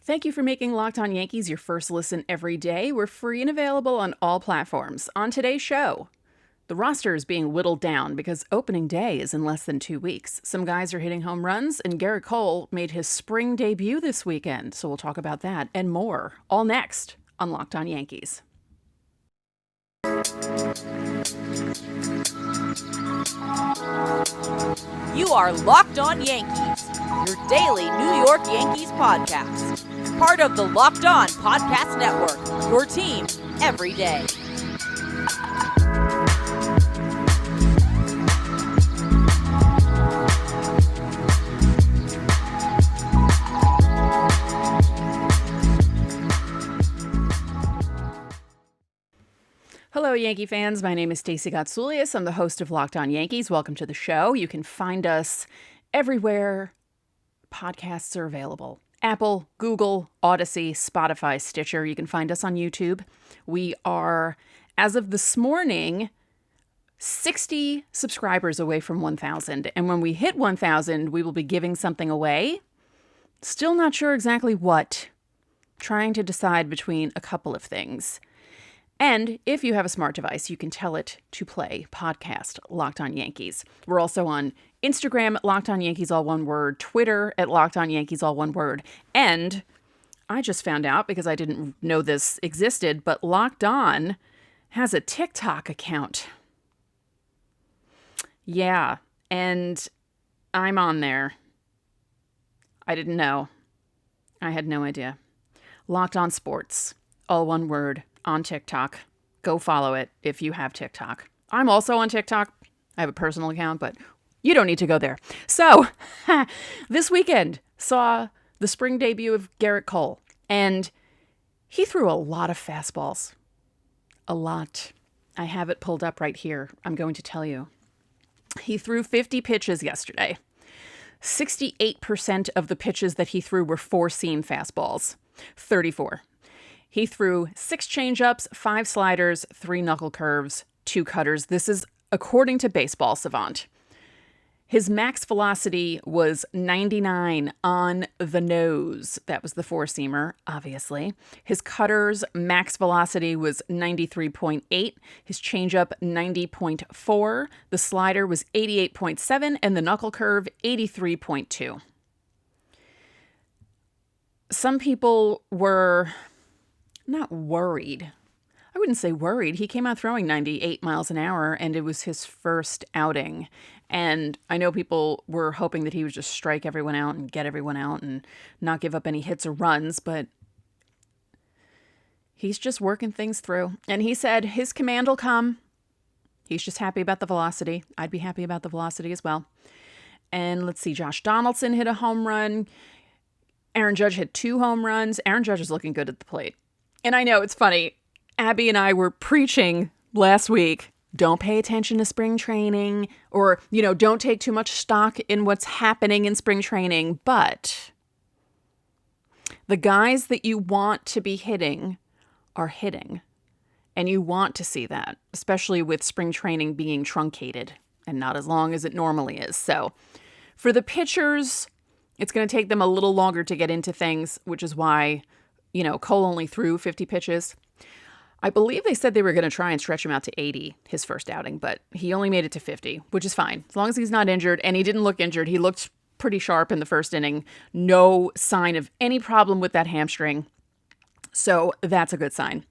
Thank you for making Locked On Yankees your first listen every day. We're free and available on all platforms. On today's show, the roster is being whittled down because opening day is in less than 2 weeks. Some guys are hitting home runs, and Gerrit Cole made his spring debut this weekend. So we'll talk about that and more, all next on Locked On Yankees. You are Locked On Yankees, your daily New York Yankees podcast. Part of the Locked On Podcast Network, your team every day. Hello, Yankee fans. My name is Stacey Gotsoulias. I'm the host of Locked On Yankees. Welcome to the show. You can find us everywhere podcasts are available. Apple, Google, Odyssey, Spotify, Stitcher. You can find us on YouTube. We are, as of this morning, 60 subscribers away from 1,000. And when we hit 1,000, we will be giving something away. Still not sure exactly what. Trying to decide between a couple of things. And if you have a smart device, you can tell it to play podcast Locked On Yankees. We're also on Instagram at Locked On Yankees, all one word, Twitter at Locked On Yankees, all one word. And I just found out, because I didn't know this existed, but Locked On has a TikTok account. Yeah, and I'm on there. I didn't know. I had no idea. Locked On Sports, all one word. On TikTok. Go follow it if you have TikTok. I'm also on TikTok. I have a personal account, but you don't need to go there. So, this weekend saw the spring debut of Gerrit Cole, and he threw a lot of fastballs. A lot. I have it pulled up right here. I'm going to tell you. He threw 50 pitches yesterday. 68% of the pitches that he threw were four-seam fastballs. 34. He threw 6 changeups, 5 sliders, 3 knuckle curves, 2 cutters. This is according to Baseball Savant. His max velocity was 99 on the nose. That was the four-seamer, obviously. His cutter's max velocity was 93.8. His changeup, 90.4. The slider was 88.7, and the knuckle curve, 83.2. Some people were not worried. I wouldn't say worried. He came out throwing 98 miles an hour, and it was his first outing. And I know people were hoping that he would just strike everyone out and get everyone out and not give up any hits or runs, but he's just working things through. And he said his command will come. He's just happy about the velocity. I'd be happy about the velocity as well. And let's see, Josh Donaldson hit a home run. Aaron Judge hit 2 home runs. Aaron Judge is looking good at the plate. And I know, it's funny, Abby and I were preaching last week, don't pay attention to spring training, or, don't take too much stock in what's happening in spring training. But the guys that you want to be hitting are hitting. And you want to see that, especially with spring training being truncated and not as long as it normally is. So for the pitchers, it's going to take them a little longer to get into things, which is why Cole only threw 50 pitches. I believe they said they were going to try and stretch him out to 80 his first outing, but he only made it to 50, which is fine. As long as he's not injured, and he didn't look injured. He looked pretty sharp in the first inning. No sign of any problem with that hamstring. So that's a good sign.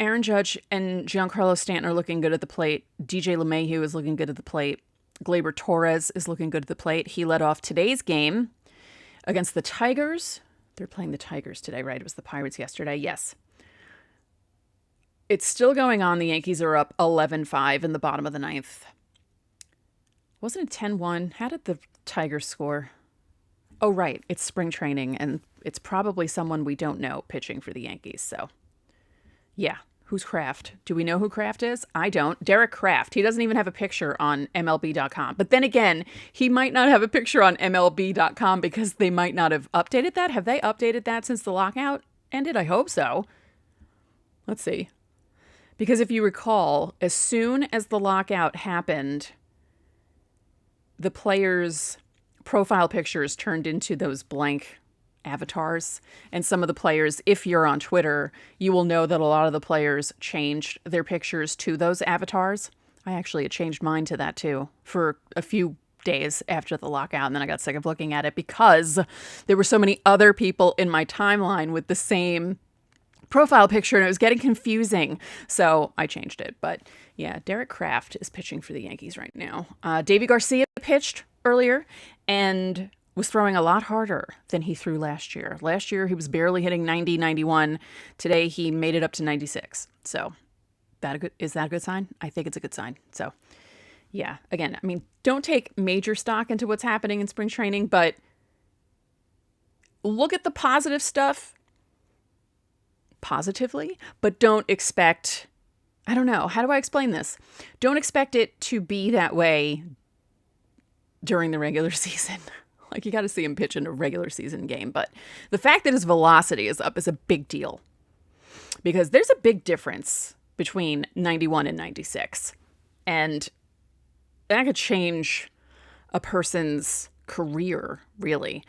Aaron Judge and Giancarlo Stanton are looking good at the plate. DJ LeMahieu is looking good at the plate. Gleyber Torres is looking good at the plate. He led off today's game against the Tigers. They're playing the Tigers today, right? It was the Pirates yesterday. Yes. It's still going on. The Yankees are up 11-5 in the bottom of the 9th. Wasn't it 10-1? How did the Tigers score? Oh, right. It's spring training, and it's probably someone we don't know pitching for the Yankees. So, yeah. Who's Kraft? Do we know who Kraft is? I don't. Derek Kraft. He doesn't even have a picture on MLB.com. But then again, he might not have a picture on MLB.com because they might not have updated that. Have they updated that since the lockout ended? I hope so. Let's see. Because if you recall, as soon as the lockout happened, the players' profile pictures turned into those blank avatars. And some of the players, if you're on Twitter, you will know that a lot of the players changed their pictures to those avatars. I actually had changed mine to that too for a few days after the lockout, and then I got sick of looking at it because there were so many other people in my timeline with the same profile picture, and it was getting confusing. So I changed it. But yeah, Derek Kraft is pitching for the Yankees right now. Deivi Garcia pitched earlier and was throwing a lot harder than he threw last year. Last year, he was barely hitting 90, 91. Today, he made it up to 96. So is that a good sign? I think it's a good sign. So yeah, again, I mean, don't take major stock into what's happening in spring training, but look at the positive stuff positively, but don't expect, I don't know, how do I explain this? Don't expect it to be that way during the regular season. Like, you got to see him pitch in a regular season game. But the fact that his velocity is up is a big deal, because there's a big difference between 91 and 96. And that could change a person's career, really.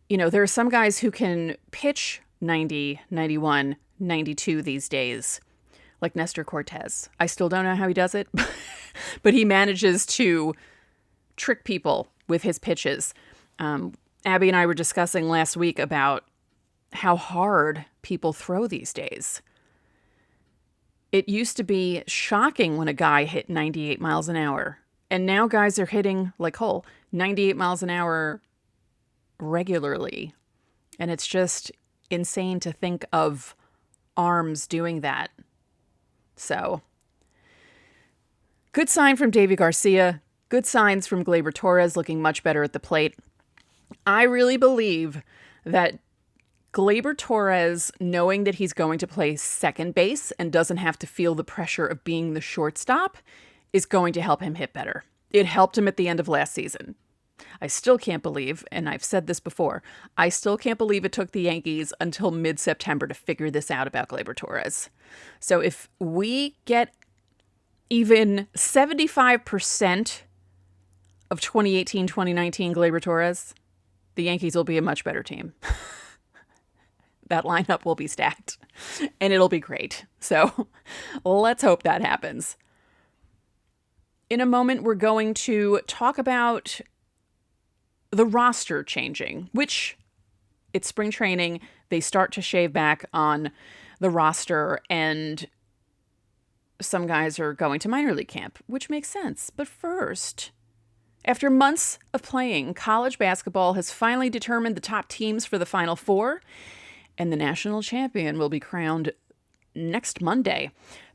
You know, there are some guys who can pitch 90, 91, 92 these days, like Nestor Cortez. I still don't know how he does it, but he manages to trick people with his pitches. Abby and I were discussing last week about how hard people throw these days. It used to be shocking when a guy hit 98 miles an hour. And now guys are hitting, like Cole, 98 miles an hour regularly. And it's just insane to think of arms doing that. So, good sign from Deivi Garcia. Good signs from Gleyber Torres, looking much better at the plate. I really believe that Gleyber Torres, knowing that he's going to play second base and doesn't have to feel the pressure of being the shortstop, is going to help him hit better. It helped him at the end of last season. I still can't believe, and I've said this before, I still can't believe it took the Yankees until mid-September to figure this out about Gleyber Torres. So if we get even 75% of 2018-2019 Gleyber Torres, the Yankees will be a much better team. That lineup will be stacked, and it'll be great. So let's hope that happens. In a moment, we're going to talk about the roster changing, which it's spring training. They start to shave back on the roster, and some guys are going to minor league camp, which makes sense. But first, after months of playing, college basketball has finally determined the top teams for the Final Four, and the national champion will be crowned next Monday.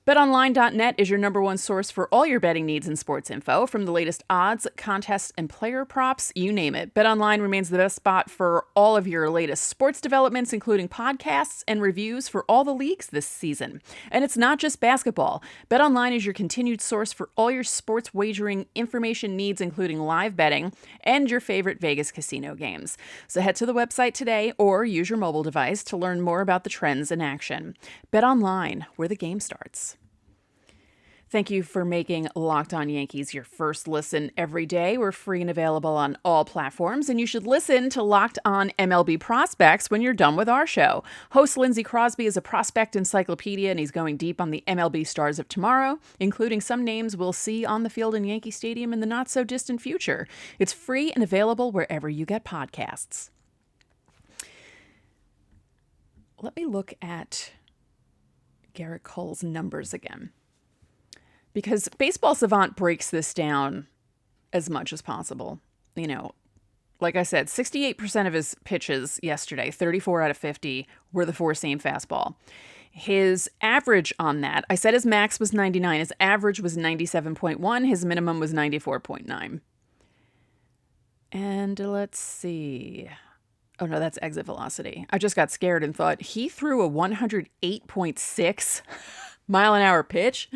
BetOnline.net is your number one source for all your betting needs and sports info, from the latest odds, contests, and player props, you name it. BetOnline remains the best spot for all of your latest sports developments, including podcasts and reviews for all the leagues this season. And it's not just basketball. BetOnline is your continued source for all your sports wagering information needs, including live betting and your favorite Vegas casino games. So head to the website today or use your mobile device to learn more about the trends in action. BetOnline, where the game starts. Thank you for making Locked On Yankees your first listen every day. We're free and available on all platforms, and you should listen to Locked On MLB Prospects when you're done with our show. Host Lindsey Crosby is a prospect encyclopedia, and he's going deep on the MLB stars of tomorrow, including some names we'll see on the field in Yankee Stadium in the not-so-distant future. It's free and available wherever you get podcasts. Let me look at Gerrit Cole's numbers again, because Baseball Savant breaks this down as much as possible. You know, like I said, 68% of his pitches yesterday, 34 out of 50, were the four-seam fastball. His average on that, I said his max was 99. His average was 97.1. His minimum was 94.9. And let's see. Oh, no, that's exit velocity. I just got scared and thought he threw a 108.6 mile an hour pitch.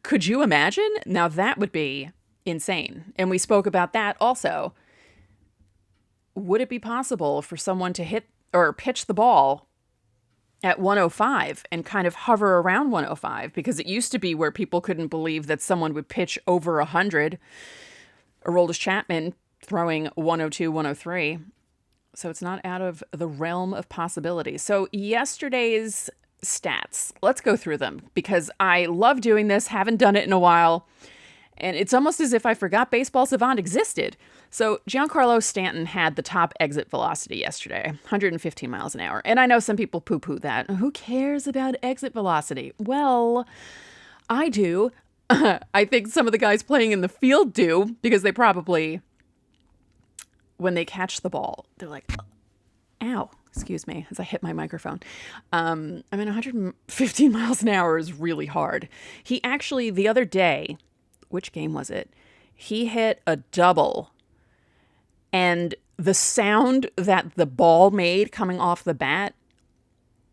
Could you imagine? Now that would be insane. And we spoke about that also. Would it be possible for someone to hit or pitch the ball at 105 and kind of hover around 105? Because it used to be where people couldn't believe that someone would pitch over 100. Aroldis Chapman throwing 102, 103. So it's not out of the realm of possibility. So yesterday's stats, let's go through them because I love doing this, haven't done it in a while. And it's almost as if I forgot Baseball Savant existed. So Giancarlo Stanton had the top exit velocity yesterday, 115 miles an hour. And I know some people poo-poo that. Who cares about exit velocity? Well, I do. I think some of the guys playing in the field do because they probably, when they catch the ball, they're like, ow, excuse me, as I hit my microphone. 115 miles an hour is really hard. He actually, the other day, which game was it? He hit a double, and the sound that the ball made coming off the bat,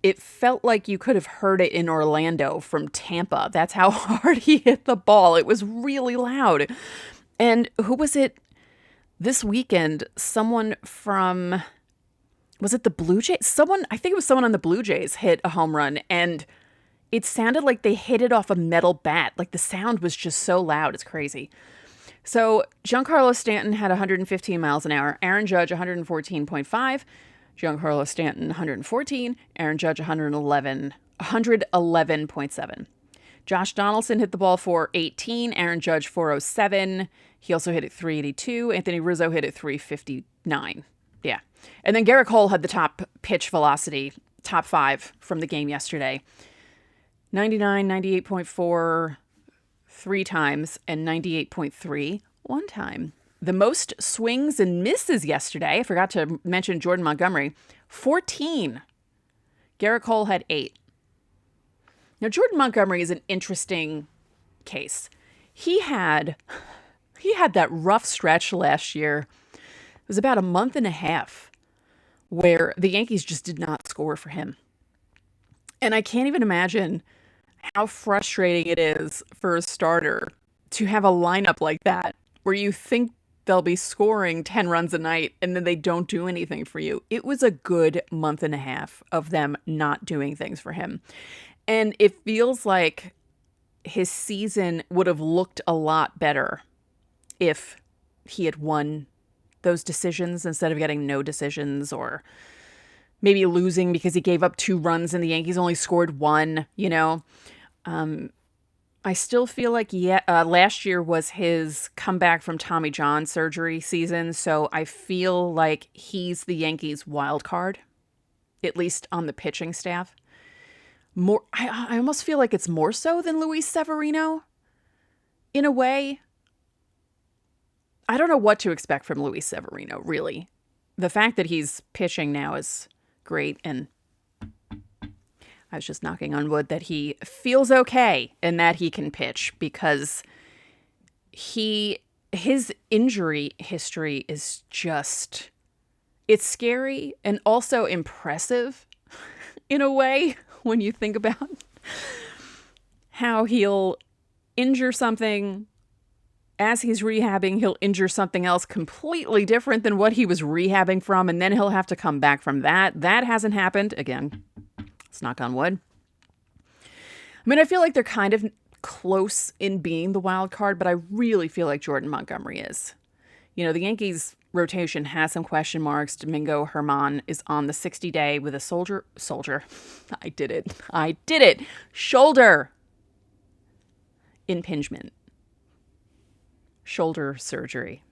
it felt like you could have heard it in Orlando from Tampa. That's how hard he hit the ball. It was really loud. And who was it this weekend? Someone from, was it the Blue Jays? I think it was someone on the Blue Jays hit a home run, and it sounded like they hit it off a metal bat. Like the sound was just so loud. It's crazy. So Giancarlo Stanton had 115 miles an hour. Aaron Judge, 114.5. Giancarlo Stanton, 114. Aaron Judge, 111.7. Josh Donaldson hit the ball for 18. Aaron Judge, 407. He also hit it 382. Anthony Rizzo hit it 359. Yeah. And then Gerrit Cole had the top pitch velocity, top 5 from the game yesterday. 99, 98.4 3 times, and 98.3 1 time. The most swings and misses yesterday, I forgot to mention Jordan Montgomery, 14. Gerrit Cole had 8. Now, Jordan Montgomery is an interesting case. He had that rough stretch last year. It was about a month and a half where the Yankees just did not score for him. And I can't even imagine how frustrating it is for a starter to have a lineup like that where you think they'll be scoring 10 runs a night and then they don't do anything for you. It was a good month and a half of them not doing things for him. And it feels like his season would have looked a lot better if he had won those decisions instead of getting no decisions, or maybe losing because he gave up 2 runs and the Yankees only scored 1, you know. I still feel like last year was his comeback from Tommy John surgery season, so I feel like he's the Yankees' wild card, at least on the pitching staff. I almost feel like it's more so than Luis Severino, in a way. I don't know what to expect from Luis Severino, really. The fact that he's pitching now is great, and I was just knocking on wood that he feels okay and that he can pitch, because his injury history is just, it's scary and also impressive in a way when you think about how he'll injure something. As he's rehabbing, he'll injure something else completely different than what he was rehabbing from, and then he'll have to come back from that. That hasn't happened. Again, let's knock on wood. I mean, I feel like they're kind of close in being the wild card, but I really feel like Jordan Montgomery is. You know, the Yankees rotation has some question marks. Domingo Germán is on the 60-day with a shoulder impingement. Shoulder surgery.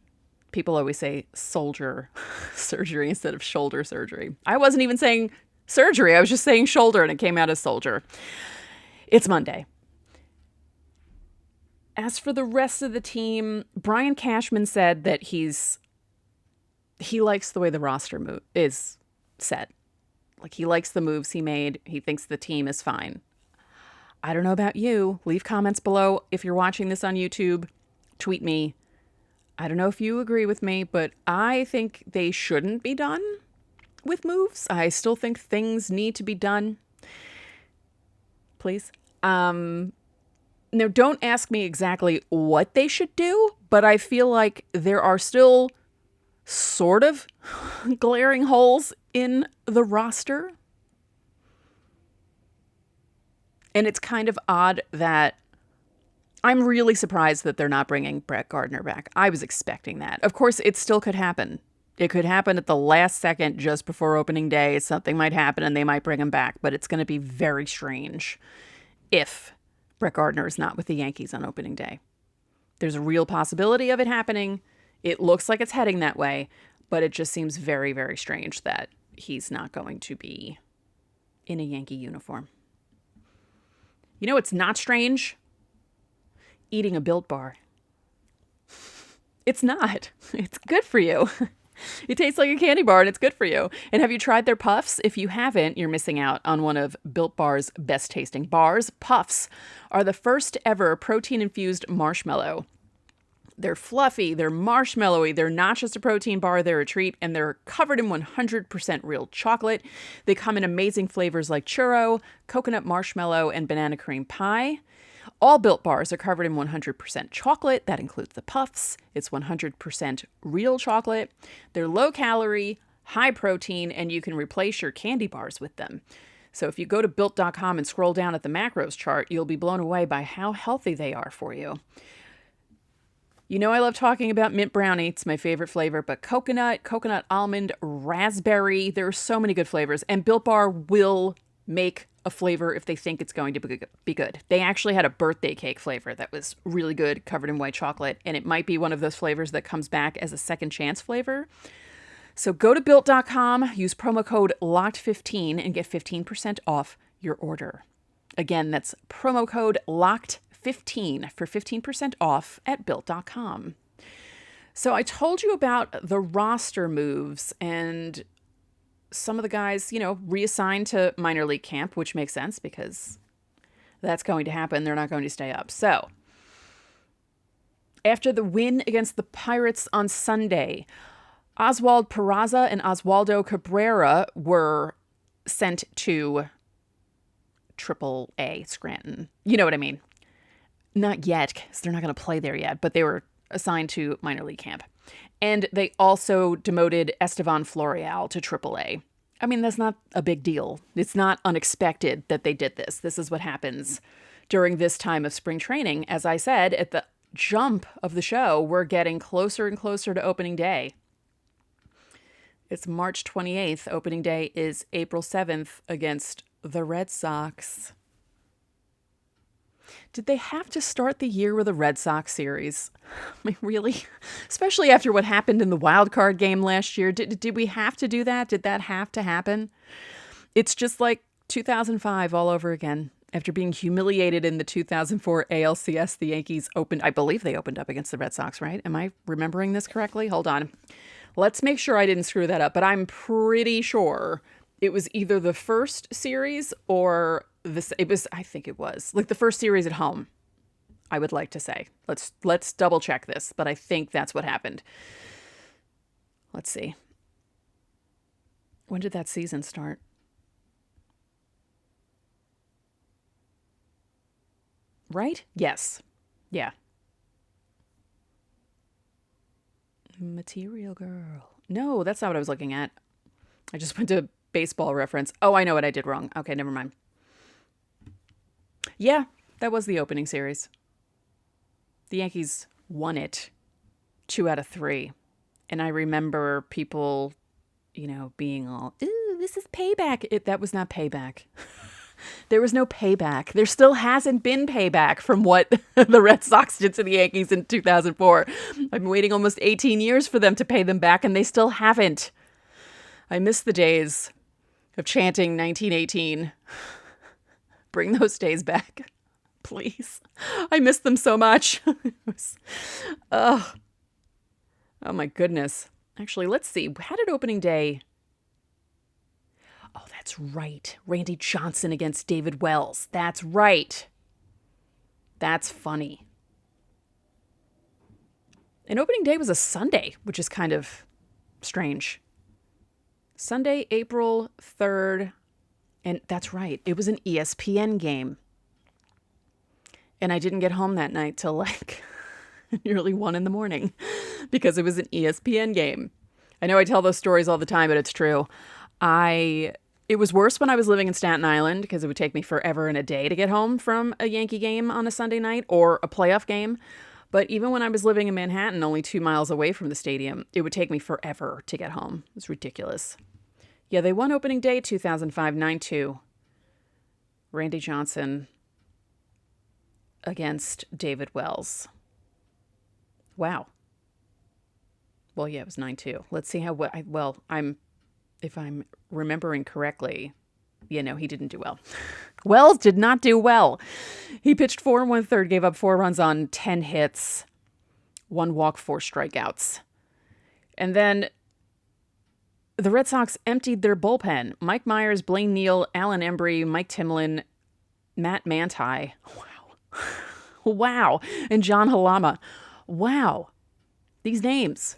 People always say soldier surgery instead of shoulder surgery. I wasn't even saying surgery. I was just saying shoulder, and it came out as soldier. It's Monday. As for the rest of the team, Brian Cashman said that he likes the way the roster is set. Like, he likes the moves he made. He thinks the team is fine. I don't know about you. Leave comments below. If you're watching this on YouTube, tweet me. I don't know if you agree with me, but I think they shouldn't be done with moves. I still think things need to be done. Please. Now, don't ask me exactly what they should do, but I feel like there are still sort of glaring holes in the roster. And it's kind of odd that I'm really surprised that they're not bringing Brett Gardner back. I was expecting that. Of course, it still could happen. It could happen at the last second just before opening day. Something might happen and they might bring him back, but it's going to be very strange if Brett Gardner is not with the Yankees on opening day. There's a real possibility of it happening. It looks like it's heading that way, but it just seems very, very strange that he's not going to be in a Yankee uniform. You know what's not strange? Eating a Built Bar. It's not. It's good for you. It tastes like a candy bar and it's good for you. And have you tried their puffs? If you haven't, you're missing out on one of Built Bar's best tasting bars. Puffs are the first ever protein-infused marshmallow. They're fluffy, they're marshmallowy, they're not just a protein bar, they're a treat, and they're covered in 100% real chocolate. They come in amazing flavors like churro, coconut marshmallow, and banana cream pie. All Built Bars are covered in 100% chocolate. That includes the puffs. It's 100% real chocolate. They're low calorie, high protein, and you can replace your candy bars with them. So if you go to Built.com and scroll down at the macros chart, you'll be blown away by how healthy they are for you. You know I love talking about mint brownie. It's my favorite flavor, but coconut almond, raspberry, there are so many good flavors. And Built Bar will make a flavor if they think it's going to be good. They actually had a birthday cake flavor that was really good, covered in white chocolate, and it might be one of those flavors that comes back as a second chance flavor. So go to Built.com, use promo code LOCKED15 and get 15% off your order. Again, that's promo code LOCKED15 for 15% off at Built.com. So I told you about the roster moves and some of the guys, reassigned to minor league camp, which makes sense because that's going to happen. They're not going to stay up. So after the win against the Pirates on Sunday, Oswald Peraza and Oswaldo Cabrera were sent to AAA Scranton. You know what I mean? Not yet, because they're not going to play there yet, but they were assigned to minor league camp. And they also demoted Estevan Florial to AAA. I mean, that's not a big deal. It's not unexpected that they did this. This is what happens during this time of spring training. As I said, at the jump of the show, we're getting closer and closer to opening day. It's March 28th. Opening day is April 7th against the Red Sox. Did they have to start the year with a Red Sox series? I mean, really? Especially after what happened in the wild card game last year. Did we have to do that? Did that have to happen? It's just like 2005 all over again. After being humiliated in the 2004 ALCS, the Yankees I believe they opened up against the Red Sox, right? Am I remembering this correctly? Hold on. Let's make sure I didn't screw that up, but I'm pretty sure it was either the first series or I think it was like the first series at home. I would like to say, let's double check this, but I think that's what happened. Let's see. When did that season start? Right? Yes. Yeah. Material Girl. No, that's not what I was looking at. I just went to Baseball Reference. Oh, I know what I did wrong. Okay, never mind. Yeah, that was the opening series. The Yankees won it 2 out of 3. And I remember people, being all, ooh, this is payback. That was not payback. There was no payback. There still hasn't been payback from what the Red Sox did to the Yankees in 2004. I've been waiting almost 18 years for them to pay them back, and they still haven't. I miss the days of chanting 1918. Bring those days back, please. I miss them so much. Oh my goodness. Actually, let's see. How did opening day... Oh, that's right. Randy Johnson against David Wells. That's right. That's funny. And opening day was a Sunday, which is kind of strange. Sunday, April 3rd. And that's right. It was an ESPN game. And I didn't get home that night till like nearly 1 a.m. because it was an ESPN game. I know I tell those stories all the time, but it's true. It was worse when I was living in Staten Island because it would take me forever and a day to get home from a Yankee game on a Sunday night or a playoff game. But even when I was living in Manhattan, only 2 miles away from the stadium, it would take me forever to get home. It was ridiculous. Yeah, they won opening day 2005, 9-2. Randy Johnson against David Wells. Wow. Well, yeah, it was 9-2. Let's see how well. If I'm remembering correctly, he didn't do well. Wells did not do well. He pitched 4 1/3, gave up 4 runs on 10 hits, 1 walk, 4 strikeouts. And then the Red Sox emptied their bullpen. Mike Myers, Blaine Neal, Alan Embry, Mike Timlin, Matt Manti. Wow. Wow. And John Halama. Wow. These names.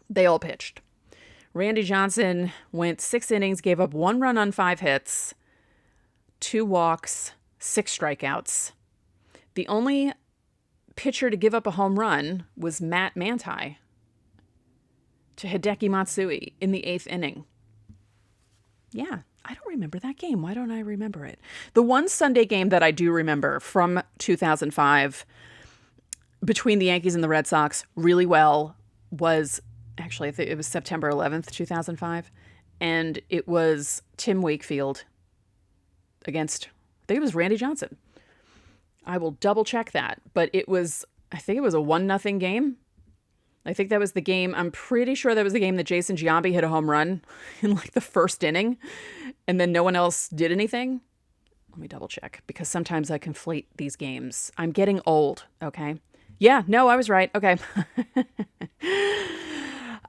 They all pitched. Randy Johnson went 6 innings, gave up 1 run on 5 hits, 2 walks, 6 strikeouts. The only pitcher to give up a home run was Matt Manti to Hideki Matsui in the 8th inning. Yeah, I don't remember that game. Why don't I remember it? The one Sunday game that I do remember from 2005 between the Yankees and the Red Sox really well was, actually, I think it was September 11th, 2005. And it was Tim Wakefield against, I think it was Randy Johnson. I will double check that. But I think it was a 1-0 game. I think that was the game. I'm pretty sure that was the game that Jason Giambi hit a home run in like the first inning. And then no one else did anything. Let me double check because sometimes I conflate these games. I'm getting old. Okay. Yeah, no, I was right. Okay.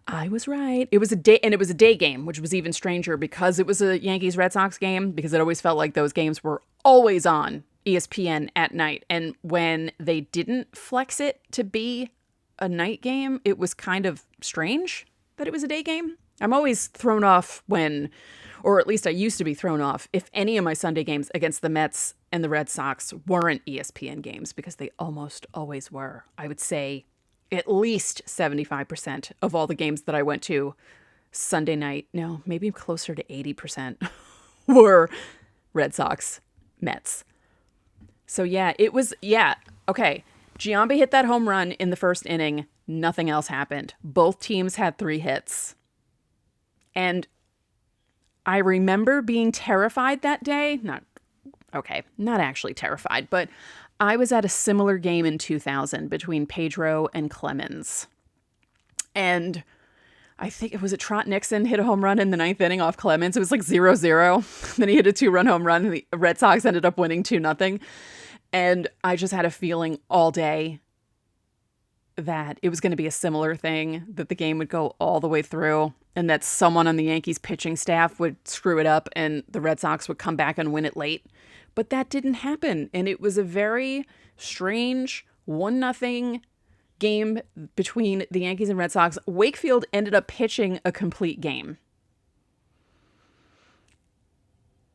I was right. It was a day game, which was even stranger because it was a Yankees Red Sox game, because it always felt like those games were always on ESPN at night. And when they didn't flex it to be a night game, it was kind of strange that it was a day game. I'm always thrown off or at least I used to be thrown off, if any of my Sunday games against the Mets and the Red Sox weren't ESPN games, because they almost always were. I would say at least 75% of all the games that I went to Sunday night, no, maybe closer to 80% were Red Sox, Mets. So okay. Giambi hit that home run in the first inning. Nothing else happened. Both teams had 3 hits. And I remember being terrified that day. Not actually terrified, but I was at a similar game in 2000 between Pedro and Clemens. And I think it was Trot Nixon hit a home run in the 9th inning off Clemens. It was like 0-0. Then he hit a 2-run home run and the Red Sox ended up winning 2-0. And I just had a feeling all day that it was going to be a similar thing, that the game would go all the way through and that someone on the Yankees pitching staff would screw it up and the Red Sox would come back and win it late. But that didn't happen. And it was a very strange 1-0 game between the Yankees and Red Sox. Wakefield ended up pitching a complete game.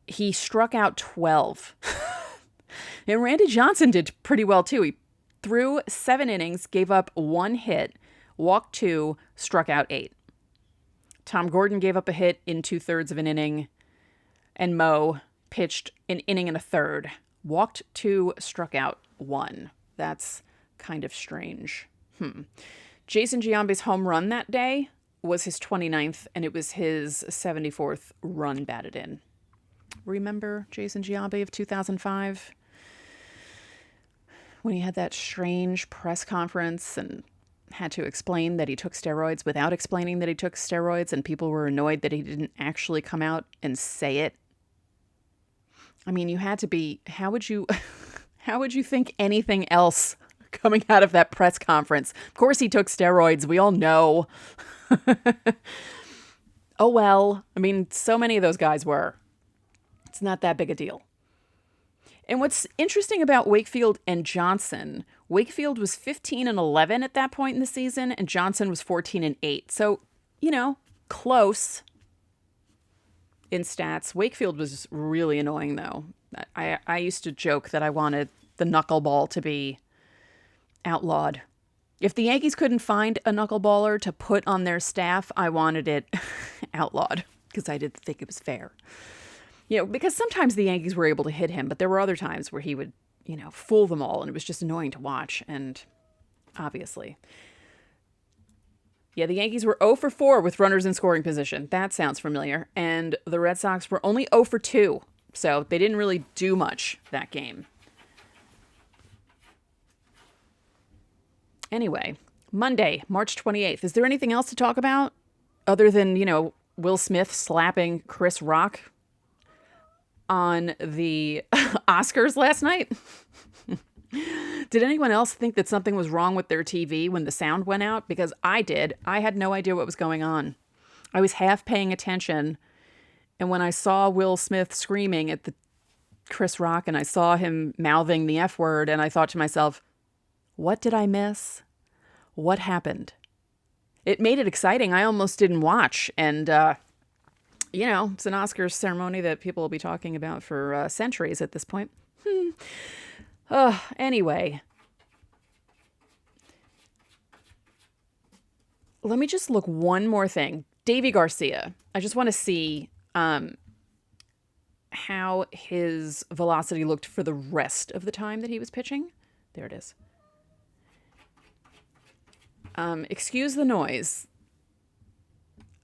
He struck out 12. And Randy Johnson did pretty well, too. He threw 7 innings, gave up 1 hit, walked 2, struck out 8. Tom Gordon gave up a hit in 2/3 of an inning, and Mo pitched an inning and a third, walked 2, struck out 1. That's kind of strange. Jason Giambi's home run that day was his 29th, and it was his 74th run batted in. Remember Jason Giambi of 2005? When he had that strange press conference and had to explain that he took steroids without explaining that he took steroids, and people were annoyed that he didn't actually come out and say it. I mean, you had to be, how would you think anything else coming out of that press conference? Of course he took steroids. We all know. Oh, well, I mean, so many of those guys were. It's not that big a deal. And what's interesting about Wakefield and Johnson, Wakefield was 15-11 at that point in the season, and Johnson was 14-8. So, close in stats. Wakefield was really annoying, though. I used to joke that I wanted the knuckleball to be outlawed. If the Yankees couldn't find a knuckleballer to put on their staff, I wanted it outlawed because I didn't think it was fair. Because sometimes the Yankees were able to hit him, but there were other times where he would, fool them all, and it was just annoying to watch. And obviously. Yeah, the Yankees were 0 for 4 with runners in scoring position. That sounds familiar. And the Red Sox were only 0 for 2. So they didn't really do much that game. Anyway, Monday, March 28th. Is there anything else to talk about other than, Will Smith slapping Chris Rock on the Oscars last night? Did anyone else think that something was wrong with their TV when the sound went out? Because I did. I had no idea what was going on. I was half paying attention. And when I saw Will Smith screaming at the Chris Rock and I saw him mouthing the F word, and I thought to myself, what did I miss? What happened? It made it exciting. I almost didn't watch. And, it's an Oscars ceremony that people will be talking about for centuries at this point. Anyway. Let me just look one more thing. Deivi Garcia. I just want to see how his velocity looked for the rest of the time that he was pitching. There it is. Excuse the noise.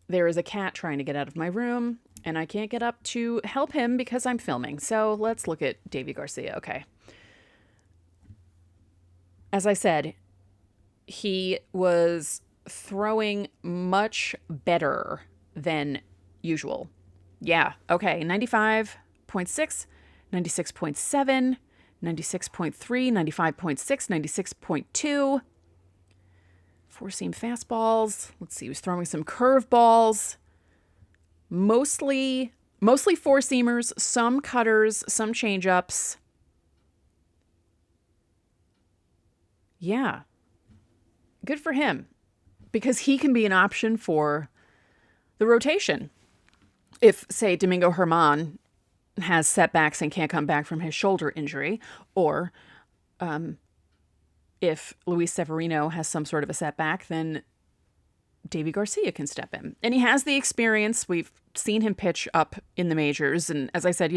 There is a cat trying to get out of my room, and I can't get up to help him because I'm filming. So let's look at Deivi Garcia. Okay. As I said, he was throwing much better than usual. Yeah, okay. 95.6, 96.7, 96.3, 95.6, 96.2. Four-seam fastballs. Let's see, he was throwing some curveballs. Mostly four-seamers, some cutters, some changeups. Yeah. Good for him. Because he can be an option for the rotation. If, say, Domingo Germán has setbacks and can't come back from his shoulder injury, or if Luis Severino has some sort of a setback, then Deivi Garcia can step in. And he has the experience. We've seen him pitch up in the majors. And as I said,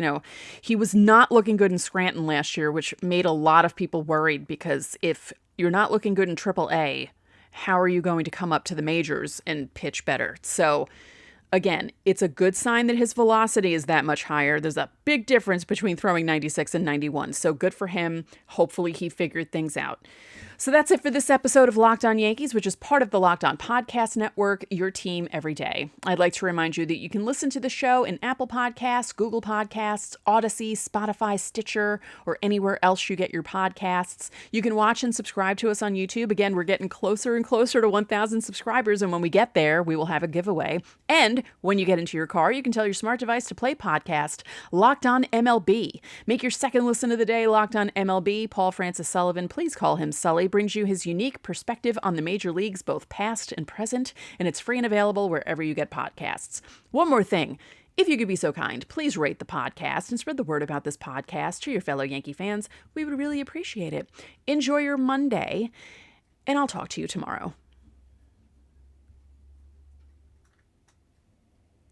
he was not looking good in Scranton last year, which made a lot of people worried, because if you're not looking good in AAA, how are you going to come up to the majors and pitch better? So again, it's a good sign that his velocity is that much higher. There's a big difference between throwing 96 and 91. So good for him. Hopefully he figured things out. So that's it for this episode of Locked On Yankees, which is part of the Locked On Podcast Network, your team every day. I'd like to remind you that you can listen to the show in Apple Podcasts, Google Podcasts, Odyssey, Spotify, Stitcher, or anywhere else you get your podcasts. You can watch and subscribe to us on YouTube. Again, we're getting closer and closer to 1,000 subscribers, and when we get there, we will have a giveaway. And when you get into your car, you can tell your smart device to play podcast Locked On MLB. Make your second listen of the day Locked On MLB. Paul Francis Sullivan, please call him Sully, brings you his unique perspective on the major leagues, both past and present, and it's free and available wherever you get podcasts. One more thing. If you could be so kind, please rate the podcast and spread the word about this podcast to your fellow Yankee fans. We would really appreciate it. Enjoy your Monday, and I'll talk to you tomorrow.